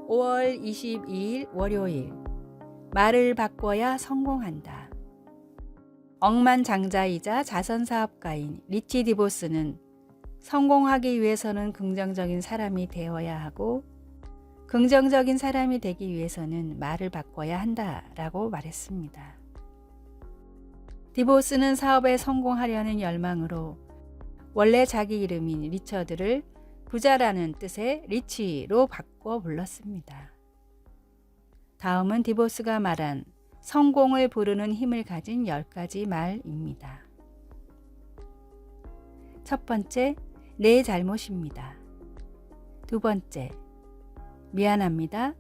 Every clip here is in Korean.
5월 22일 월요일. 말을 바꿔야 성공한다. 억만장자이자 자선사업가인 리치 디보스는 성공하기 위해서는 긍정적인 사람이 되어야 하고 긍정적인 사람이 되기 위해서는 말을 바꿔야 한다라고 말했습니다. 디보스는 사업에 성공하려는 열망으로 원래 자기 이름인 리처드를 부자라는 뜻의 리치로 바꿔 불렀습니다. 다음은 디보스가 말한 성공을 부르는 힘을 가진 10가지 말입니다. 첫 번째, 내 잘못입니다. 두 번째, 미안합니다.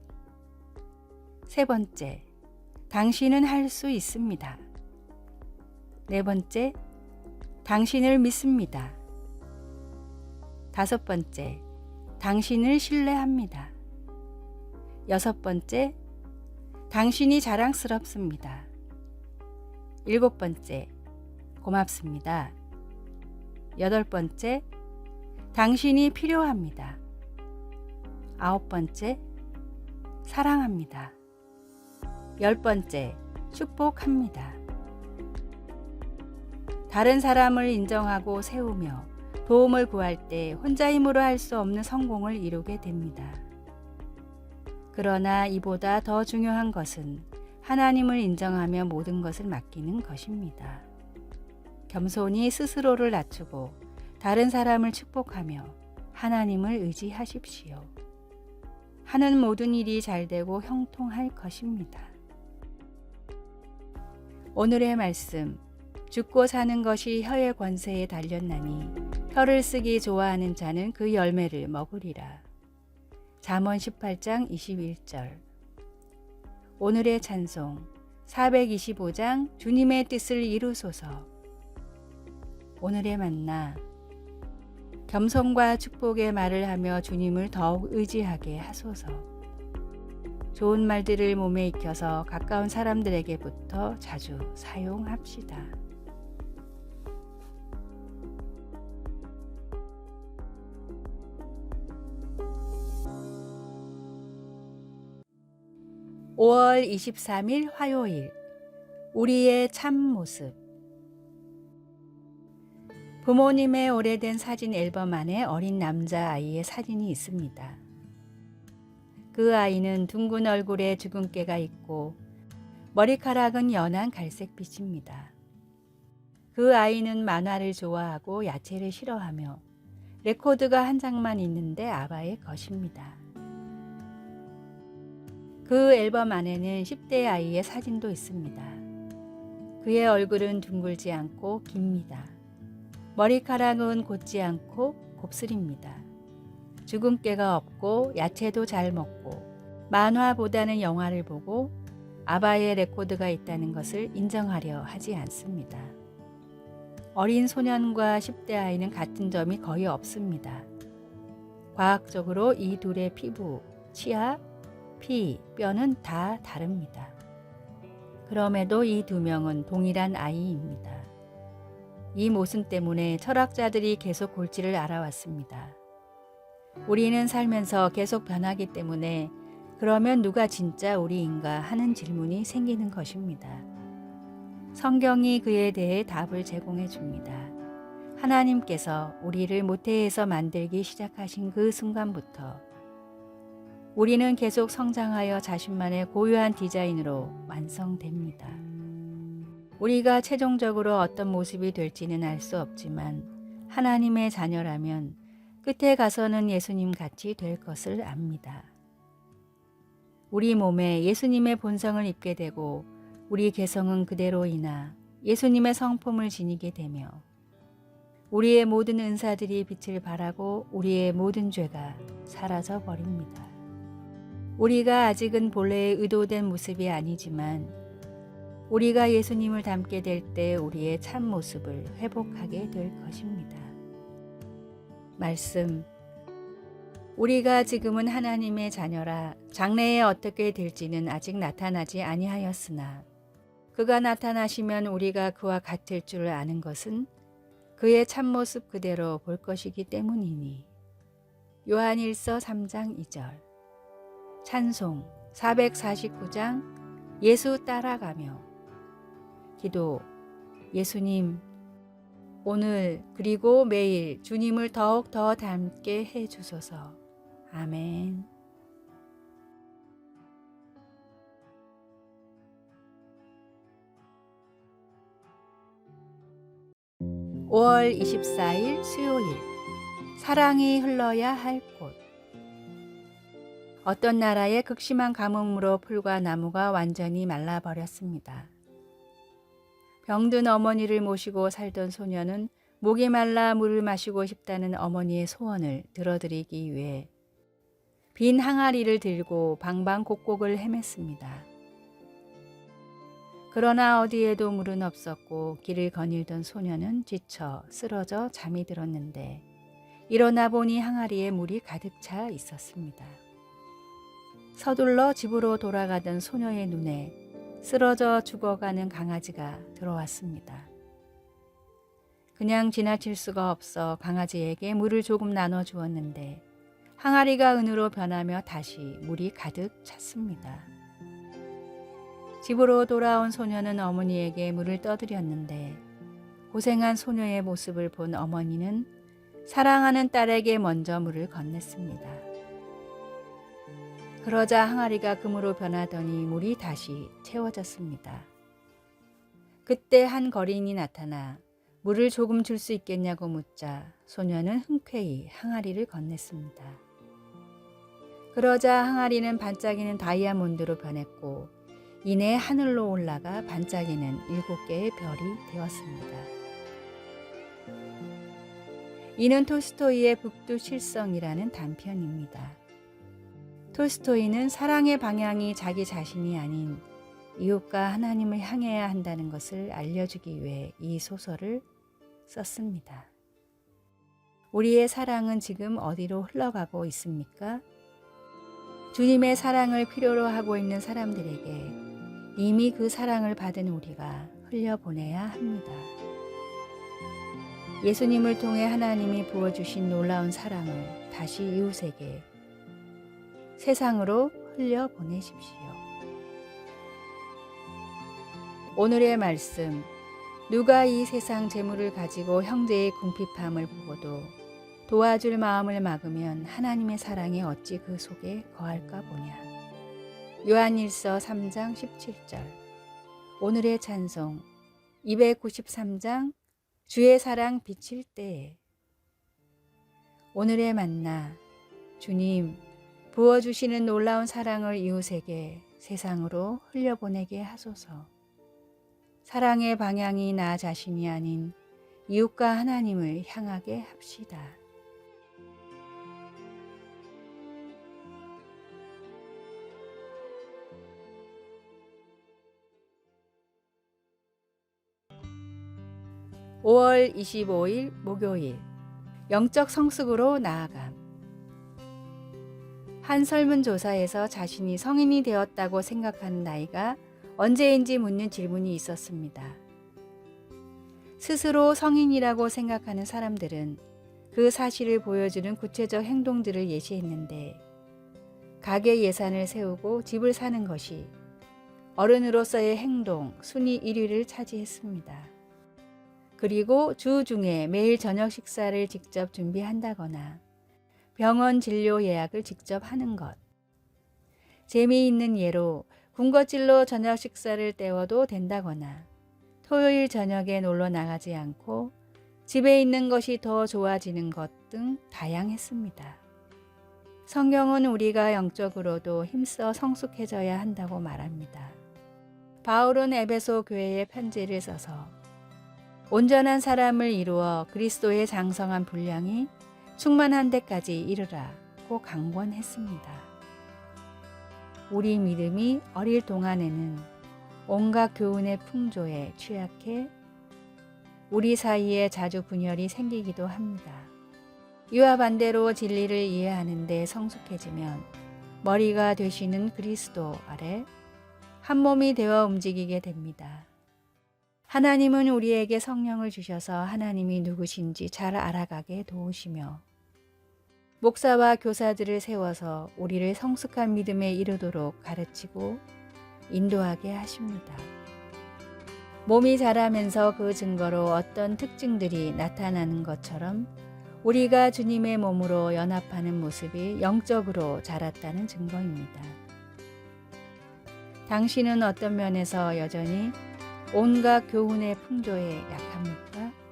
세 번째, 당신은 할 수 있습니다. 네 번째, 당신을 믿습니다. 다섯 번째, 당신을 신뢰합니다. 여섯 번째, 당신이 자랑스럽습니다. 일곱 번째, 고맙습니다. 여덟 번째, 당신이 필요합니다. 아홉 번째, 사랑합니다. 열 번째, 축복합니다. 다른 사람을 인정하고 세우며 도움을 구할 때 혼자 힘으로 할 수 없는 성공을 이루게 됩니다. 그러나 이보다 더 중요한 것은 하나님을 인정하며 모든 것을 맡기는 것입니다. 겸손히 스스로를 낮추고 다른 사람을 축복하며 하나님을 의지하십시오. 하는 모든 일이 잘되고 형통할 것입니다. 오늘의 말씀. 죽고 사는 것이 혀의 권세에 달렸나니 혀를 쓰기 좋아하는 자는 그 열매를 먹으리라. 잠언 18장 21절. 오늘의 찬송 425장 주님의 뜻을 이루소서. 오늘의 만나 겸손과 축복의 말을 하며 주님을 더욱 의지하게 하소서. 좋은 말들을 몸에 익혀서 가까운 사람들에게부터 자주 사용합시다. (5월 23일) 화요일. 우리의 참모습. 부모님의 오래된 사진 앨범 안에 어린 남자아이의 사진이 있습니다. 그 아이는 둥근 얼굴에 주근깨가 있고 머리카락은 연한 갈색빛입니다. 그 아이는 만화를 좋아하고 야채를 싫어하며 레코드가 한 장만 있는데 아바의 것입니다. 그 앨범 안에는 10대 아이의 사진도 있습니다. 그의 얼굴은 둥글지 않고 깁니다. 머리카락은 곧지 않고 곱슬입니다. 주근깨가 없고 야채도 잘 먹고 만화보다는 영화를 보고 아바의 레코드가 있다는 것을 인정하려 하지 않습니다. 어린 소년과 10대 아이는 같은 점이 거의 없습니다. 과학적으로 이 둘의 피부, 치아, 피, 뼈는 다 다릅니다. 그럼에도 이 두 명은 동일한 아이입니다. 이 모습 때문에 철학자들이 계속 골치를 앓아왔습니다. 우리는 살면서 계속 변하기 때문에 그러면 누가 진짜 우리인가 하는 질문이 생기는 것입니다. 성경이 그에 대해 답을 제공해 줍니다. 하나님께서 우리를 모태에서 만들기 시작하신 그 순간부터 우리는 계속 성장하여 자신만의 고유한 디자인으로 완성됩니다. 우리가 최종적으로 어떤 모습이 될지는 알 수 없지만 하나님의 자녀라면 끝에 가서는 예수님 같이 될 것을 압니다. 우리 몸에 예수님의 본성을 입게 되고 우리 개성은 그대로이나 예수님의 성품을 지니게 되며 우리의 모든 은사들이 빛을 발하고 우리의 모든 죄가 사라져 버립니다. 우리가 아직은 본래의 의도된 모습이 아니지만 우리가 예수님을 닮게 될 때 우리의 참 모습을 회복하게 될 것입니다. 말씀. 우리가 지금은 하나님의 자녀라 장래에 어떻게 될지는 아직 나타나지 아니하였으나 그가 나타나시면 우리가 그와 같을 줄 아는 것은 그의 참모습 그대로 볼 것이기 때문이니. 요한일서 3장 2절. 찬송 449장 예수 따라가며 기도. 예수님, 오늘 그리고 매일 주님을 더욱 더 닮게 해 주소서. 아멘. 5월 24일 수요일. 사랑이 흘러야 할 곳. 어떤 나라의 극심한 가뭄으로 풀과 나무가 완전히 말라버렸습니다. 병든 어머니를 모시고 살던 소녀는 목이 말라 물을 마시고 싶다는 어머니의 소원을 들어드리기 위해 빈 항아리를 들고 방방곡곡을 헤맸습니다. 그러나 어디에도 물은 없었고 길을 거닐던 소녀는 지쳐 쓰러져 잠이 들었는데 일어나 보니 항아리에 물이 가득 차 있었습니다. 서둘러 집으로 돌아가던 소녀의 눈에 쓰러져 죽어가는 강아지가 들어왔습니다. 그냥 지나칠 수가 없어 강아지에게 물을 조금 나눠 주었는데 항아리가 은으로 변하며 다시 물이 가득 찼습니다. 집으로 돌아온 소녀는 어머니에게 물을 떠드렸는데 고생한 소녀의 모습을 본 어머니는 사랑하는 딸에게 먼저 물을 건넸습니다. 그러자 항아리가 금으로 변하더니 물이 다시 채워졌습니다. 그때 한 거린이 나타나 물을 조금 줄 수 있겠냐고 묻자 소녀는 흔쾌히 항아리를 건넸습니다. 그러자 항아리는 반짝이는 다이아몬드로 변했고 이내 하늘로 올라가 반짝이는 7개의 별이 되었습니다. 이는 톨스토이의 북두칠성이라는 단편입니다. 톨스토이는 사랑의 방향이 자기 자신이 아닌 이웃과 하나님을 향해야 한다는 것을 알려주기 위해 이 소설을 썼습니다. 우리의 사랑은 지금 어디로 흘러가고 있습니까? 주님의 사랑을 필요로 하고 있는 사람들에게 이미 그 사랑을 받은 우리가 흘려보내야 합니다. 예수님을 통해 하나님이 부어주신 놀라운 사랑을 다시 이웃에게 세상으로 흘려보내십시오. 오늘의 말씀. 누가 이 세상 재물을 가지고 형제의 궁핍함을 보고도 도와줄 마음을 막으면 하나님의 사랑이 어찌 그 속에 거할까 보냐. 요한일서 3장 17절. 오늘의 찬송 293장 주의 사랑 비칠 때에. 오늘의 만나. 주님, 부어주시는 놀라운 사랑을 이웃에게 세상으로 흘려보내게 하소서. 사랑의 방향이 나 자신이 아닌 이웃과 하나님을 향하게 합시다. (5월 25일) 목요일. 영적 성숙으로 나아감. 한 설문조사에서 자신이 성인이 되었다고 생각하는 나이가 언제인지 묻는 질문이 있었습니다. 스스로 성인이라고 생각하는 사람들은 그 사실을 보여주는 구체적 행동들을 예시했는데 가계 예산을 세우고 집을 사는 것이 어른으로서의 행동 순위 1위를 차지했습니다. 그리고 주 중에 매일 저녁 식사를 직접 준비한다거나 병원 진료 예약을 직접 하는 것. 재미있는 예로 군것질로 저녁 식사를 때워도 된다거나 토요일 저녁에 놀러 나가지 않고 집에 있는 것이 더 좋아지는 것 등 다양했습니다. 성경은 우리가 영적으로도 힘써 성숙해져야 한다고 말합니다. 바울은 에베소 교회에 편지를 써서 온전한 사람을 이루어 그리스도의 장성한 분량이 충만한 데까지 이르라고 강권했습니다. 우리 믿음이 어릴 동안에는 온갖 교훈의 풍조에 취약해 우리 사이에 자주 분열이 생기기도 합니다. 이와 반대로 진리를 이해하는 데 성숙해지면 머리가 되시는 그리스도 아래 한 몸이 되어 움직이게 됩니다. 하나님은 우리에게 성령을 주셔서 하나님이 누구신지 잘 알아가게 도우시며 목사와 교사들을 세워서 우리를 성숙한 믿음에 이르도록 가르치고 인도하게 하십니다. 몸이 자라면서 그 증거로 어떤 특징들이 나타나는 것처럼 우리가 주님의 몸으로 연합하는 모습이 영적으로 자랐다는 증거입니다. 당신은 어떤 면에서 여전히 온갖 교훈의 풍조에 약합니까?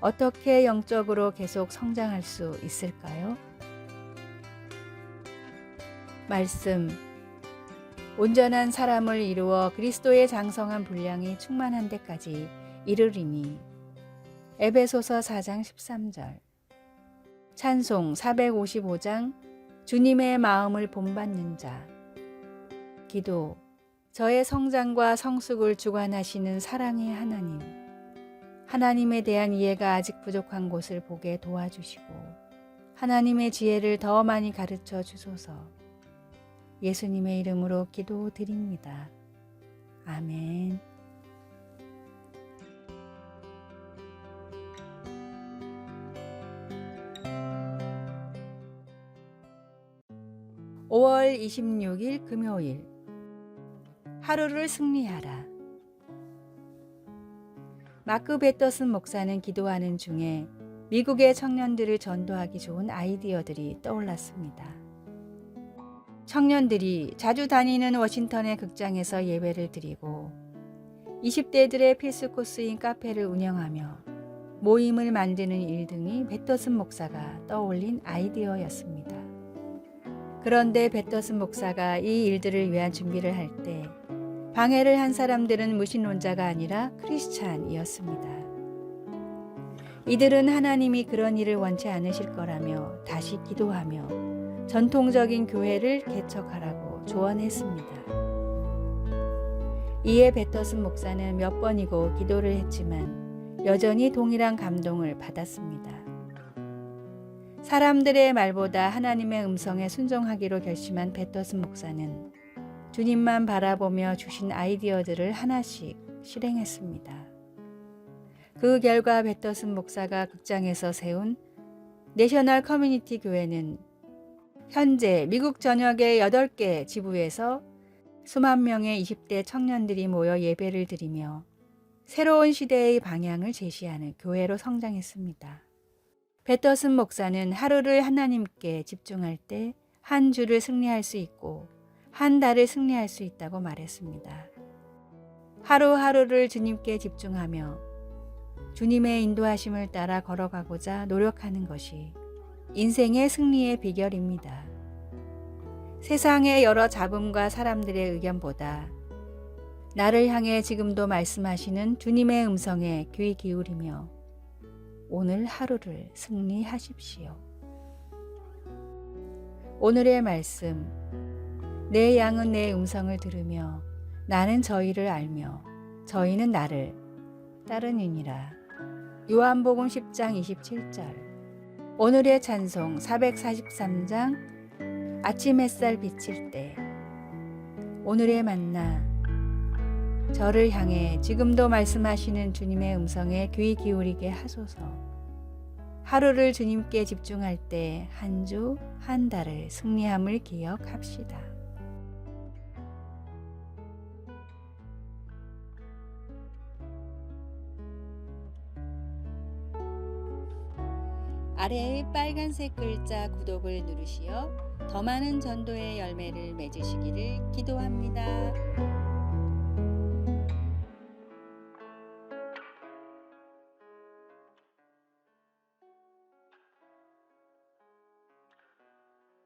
어떻게 영적으로 계속 성장할 수 있을까요? 말씀. 온전한 사람을 이루어 그리스도의 장성한 분량이 충만한 데까지 이르리니. 에베소서 4장 13절. 찬송 455장 주님의 마음을 본받는 자. 기도. 저의 성장과 성숙을 주관하시는 사랑의 하나님. 하나님에 대한 이해가 아직 부족한 곳을 보게 도와주시고 하나님의 지혜를 더 많이 가르쳐 주소서. 예수님의 이름으로 기도드립니다. 아멘. (5월 26일) 금요일. 하루를 승리하라. 마크 베터슨 목사는 기도하는 중에 미국의 청년들을 전도하기 좋은 아이디어들이 떠올랐습니다. 청년들이 자주 다니는 워싱턴의 극장에서 예배를 드리고 20대들의 필수 코스인 카페를 운영하며 모임을 만드는 일 등이 베터슨 목사가 떠올린 아이디어였습니다. 그런데 베터슨 목사가 이 일들을 위한 준비를 할 때 방해를 한 사람들은 무신론자가 아니라 크리스찬이었습니다. 이들은 하나님이 그런 일을 원치 않으실 거라며 다시 기도하며 전통적인 교회를 개척하라고 조언했습니다. 이에 베터슨 목사는 몇 번이고 기도를 했지만 여전히 동일한 감동을 받았습니다. 사람들의 말보다 하나님의 음성에 순종하기로 결심한 베터슨 목사는 주님만 바라보며 주신 아이디어들을 하나씩 실행했습니다. 그 결과 베터슨 목사가 극장에서 세운 내셔널 커뮤니티 교회는 현재 미국 전역의 8개 지부에서 수만 명의 20대 청년들이 모여 예배를 드리며 새로운 시대의 방향을 제시하는 교회로 성장했습니다. 베터슨 목사는 하루를 하나님께 집중할 때 한 주를 승리할 수 있고 한 달을 승리할 수 있다고 말했습니다. 하루하루를 주님께 집중하며 주님의 인도하심을 따라 걸어가고자 노력하는 것이 인생의 승리의 비결입니다. 세상의 여러 잡음과 사람들의 의견보다 나를 향해 지금도 말씀하시는 주님의 음성에 귀 기울이며 오늘 하루를 승리하십시오. 오늘의 말씀. 내 양은 내 음성을 들으며 나는 저희를 알며 저희는 나를 따르니라. 요한복음 10장 27절. 오늘의 찬송 443장 아침 햇살 비칠 때. 오늘의 만나. 저를 향해 지금도 말씀하시는 주님의 음성에 귀 기울이게 하소서. 하루를 주님께 집중할 때 한 주, 한 달을 승리함을 기억합시다. 아래의 빨간색 글자 구독을 누르시어 더 많은 전도의 열매를 맺으시기를 기도합니다.